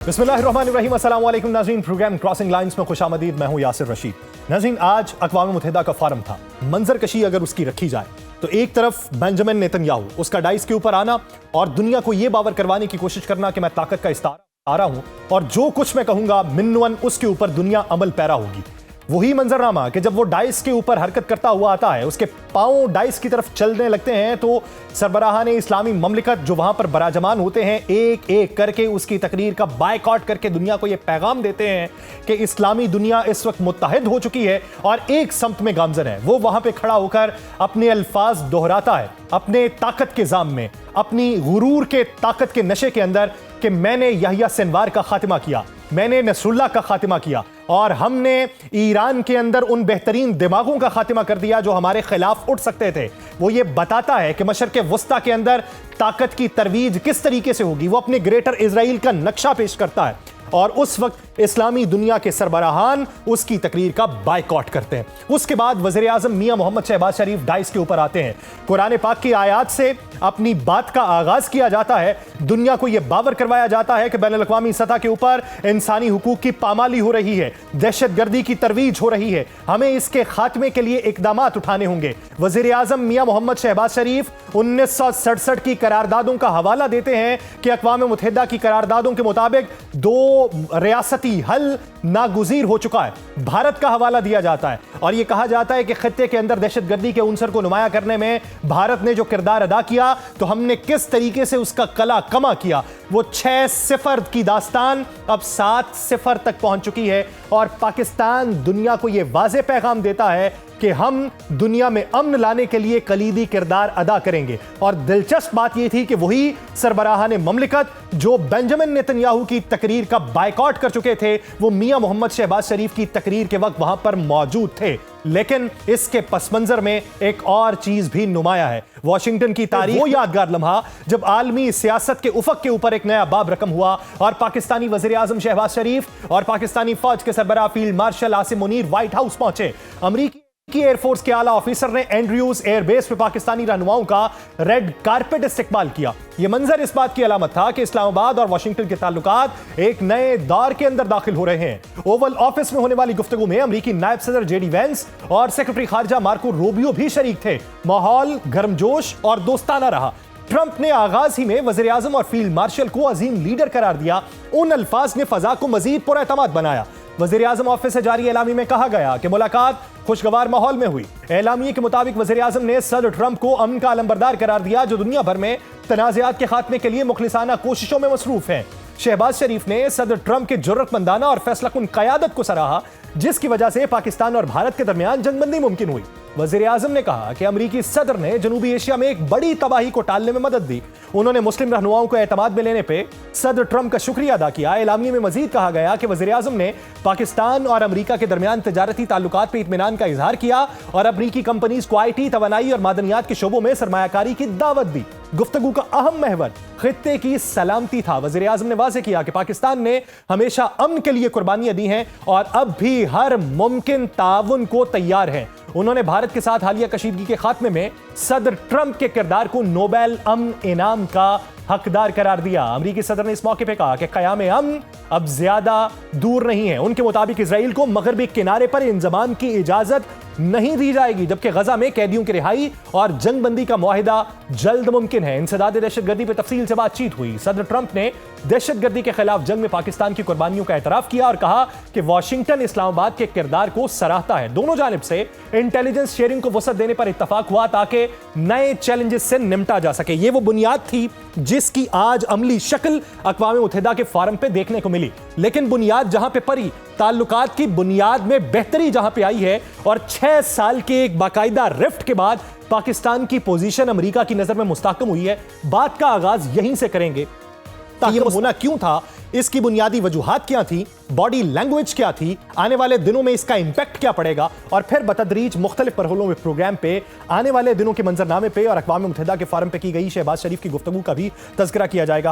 बिस्मिल्लाहिर्रहमानिर्रहीम, अस्सलाम वालेकुम नाज़रीन। प्रोग्राम क्रॉसिंग लाइंस में खुशामदीद। मैं हूं यासिर रशीद। नाज़रीन, आज अक़वाम मुत्तहिदा का फारम था। मंजर कशी अगर उसकी रखी जाए तो एक तरफ बेंजामिन नेतन्याहू, उसका डाइस के ऊपर आना और दुनिया को यह बावर करवाने की कोशिश करना कि मैं ताकत का इस्तारा हूं और जो कुछ मैं कहूंगा मिन्नुअन उसके ऊपर दुनिया अमल पैरा होगी। वही मंजरनामा कि जब वो डाइस के ऊपर हरकत करता हुआ आता है, उसके पांव डाइस की तरफ चलने लगते हैं तो सरबराहान इस्लामी ममलिकत जो वहां पर बराजमान होते हैं एक एक करके उसकी तकरीर का बायकॉट करके दुनिया को यह पैगाम देते हैं कि इस्लामी दुनिया इस वक्त मुत्तहिद हो चुकी है और एक समत में गामजन है। वो वहां पे खड़ा होकर अपने अल्फाज दोहराता है अपने ताकत के जाम में, अपनी गुरूर के ताकत के नशे के अंदर कि मैंने यहिया सिनवार का खात्मा किया, मैंने नसरुल्लाह का खात्मा किया और हमने ईरान के अंदर उन बेहतरीन दिमागों का खात्मा कर दिया जो हमारे खिलाफ उठ सकते थे। वो ये बताता है कि मशरक़े वस्ता के अंदर ताकत की तरवीज किस तरीके से होगी। वो अपने ग्रेटर इजराइल का नक्शा पेश करता है और उस वक्त इस्लामी दुनिया के सरबराहान उसकी तकरीर का बायकॉट करते हैं। उसके बाद वज़ीर आज़म मियां मोहम्मद शहबाज शरीफ डाइस के ऊपर आते हैं। कुरान पाक की आयत से अपनी बात का आगाज किया जाता है। दुनिया को यह बावर करवाया जाता है कि बैनुल अक़वामी सतह के ऊपर इंसानी हुकूक की पामाली हो रही है, दहशतगर्दी की तरवीज हो रही है, हमें इसके खात्मे के लिए इकदामात उठाने होंगे। वज़ीर आज़म मियां मोहम्मद शहबाज शरीफ 1967 की करारदादों का हवाला देते हैं कि अक़वाम मुत्तहिदा की करारदादों के मुताबिक 2 रियासती हल नागुज़ीर हो चुका है। भारत का हवाला दिया जाता है और यह कहा जाता है कि खित्ते के अंदर दहशतगर्दी के उनसर को नुमाया करने में भारत ने जो किरदार अदा किया तो हमने किस तरीके से उसका कला कमा किया। वो 6-0 की दास्तान अब 7-0 तक पहुंच चुकी है और पाकिस्तान दुनिया को यह वाज़े पैगाम देता है कि हम दुनिया में अमन लाने के लिए कलीदी किरदार अदा करेंगे। और दिलचस्प बात यह थी कि वही सरबराहान ममलिकत जो बेंजामिन नेतन्याहू की तकरीर का बायकॉट कर चुके थे वो मियां मोहम्मद शहबाज शरीफ की तकरीर के वक्त वहां पर मौजूद थे। लेकिन इसके पसमंजर में एक और चीज भी नुमाया है। वॉशिंगटन की तारीख वो यादगार लम्हा जब आलमी सियासत के उफक के ऊपर एक नया बाब रकम हुआ और पाकिस्तानी वज़ीर आज़म शहबाज शरीफ और पाकिस्तानी फौज के सरबराह field marshal Asim Munir White House पहुंचे। अमरीकी एयरफोर्स के आला ऑफिसर ने एंड्रयूज एयरबेस पे पाकिस्तानी रहनुमाओं का रेड कारपेट इस्तेमाल किया। यह मंजर इस बात की अलामत था कि इस्लामाबाद और वाशिंगटन के ताल्लुकात एक नए दौर के अंदर दाखिल हो रहे हैं। ओवल ऑफिस में होने वाली गुफ्तगू में अमरीकी नायब सदर जेडी वेंस और सेक्रेटरी खारजा मार्को रूबियो भी शरीक थे। माहौल गर्मजोश और दोस्ताना रहा। ट्रंप ने आगाज ही में वज़ीर आज़म और फील्ड मार्शल को अजीम लीडर करार दिया। उन अल्फाज ने फजा को मजीद पुरएतमाद बनाया। वज़ीर आज़म ऑफिस से जारी एलामी में कहा गया कि मुलाकात खुशगवार माहौल में हुई। एलामिये के मुताबिक वज़ीर आज़म ने सदर ट्रंप को अमन का अलमबरदार करार दिया जो दुनिया भर में तनाज़ात के खात्मे के लिए मुखलिसाना कोशिशों में मसरूफ हैं। शहबाज शरीफ ने सदर ट्रंप के जुर्रतमंदाना और फैसलाकुन क़यादत को सराहा जिसकी वजह से पाकिस्तान और भारत के दरमियान जंगबंदी मुमकिन हुई। वज़ीर आज़म ने कहा कि अमरीकी सदर ने जनूबी एशिया में एक बड़ी तबाही को टालने में मदद दी। उन्होंने मुस्लिम रहनुमाओं को एतमाद में लेने पे सदर ट्रंप का शुक्रिया अदा किया। एलामिये में मजीद कहा गया कि वज़ीर आज़म ने पाकिस्तान और अमरीका के दरमियान तजारती ताल्लुकात पर इत्मीनान का इजहार किया और अमरीकी कंपनीज को IT, तवानाई और मादनियात के शोबों में सरमायाकारी की दावत दी। गुफ्तगू का अहम महवर खित्ते की सलामती था। वज़ीर आज़म ने वाज़ेह किया कि पाकिस्तान ने हमेशा अमन के लिए कुर्बानियां दी हैं और अब भी हर मुमकिन ताउन को तैयार है। उन्होंने भारत के साथ हालिया कशीदगी के खात्मे में सदर ट्रंप के किरदार को नोबेल अमन इनाम का हकदार करार दिया। अमरीकी सदर ने इस मौके पर कहा कि क़याम अमन अब ज्यादा दूर नहीं है। उनके मुताबिक इजराइल को मगरबी किनारे पर इंजमाम की इजाजत नहीं दी जाएगी जबकि गजा में कैदियों की रिहाई और जंगबंदी का मुआहिदा जल्द मुमकिन है। इंसदाद दहशतगर्दी पर तफसील से बातचीत हुई। सदर ट्रंप ने दहशतगर्दी के खिलाफ जंग में पाकिस्तान की कुर्बानियों का एतराफ किया और कहा कि वाशिंगटन इस्लामाबाद के किरदार को सराहता है। दोनों जानिब से इंटेलिजेंस शेयरिंग को वसअत देने पर इत्तफाक हुआ ताकि नए चैलेंजेस से निपटा जा सके। यह वो बुनियाद थी जिसकी आज अमली शक्ल अक़वाम मुत्तहिदा के फारम पे देखने को मिली। लेकिन बुनियाद जहां पे पड़ी, ताल्लुकात की बुनियाद में बेहतरी जहां पे आई है और 6 साल के एक बाकायदा रिफ्ट के बाद पाकिस्तान की पोजीशन अमेरिका की नजर में मुस्तहकम हुई है। बात का आगाज यहीं से करेंगे। ये होना क्यों था, इसकी बुनियादी वजूहात क्या थी, बॉडी लैंग्वेज क्या थी, आने वाले दिनों में इसका इंपैक्ट क्या पड़ेगा और फिर बतदरीज मुख्तलिफ मरहलों में प्रोग्राम पे आने वाले दिनों के मंजरनामे पे और अक़वाम मुत्तहिदा के फारम पे की गई शहबाज शरीफ की गुफ्तगू का भी तज़किरा किया जाएगा।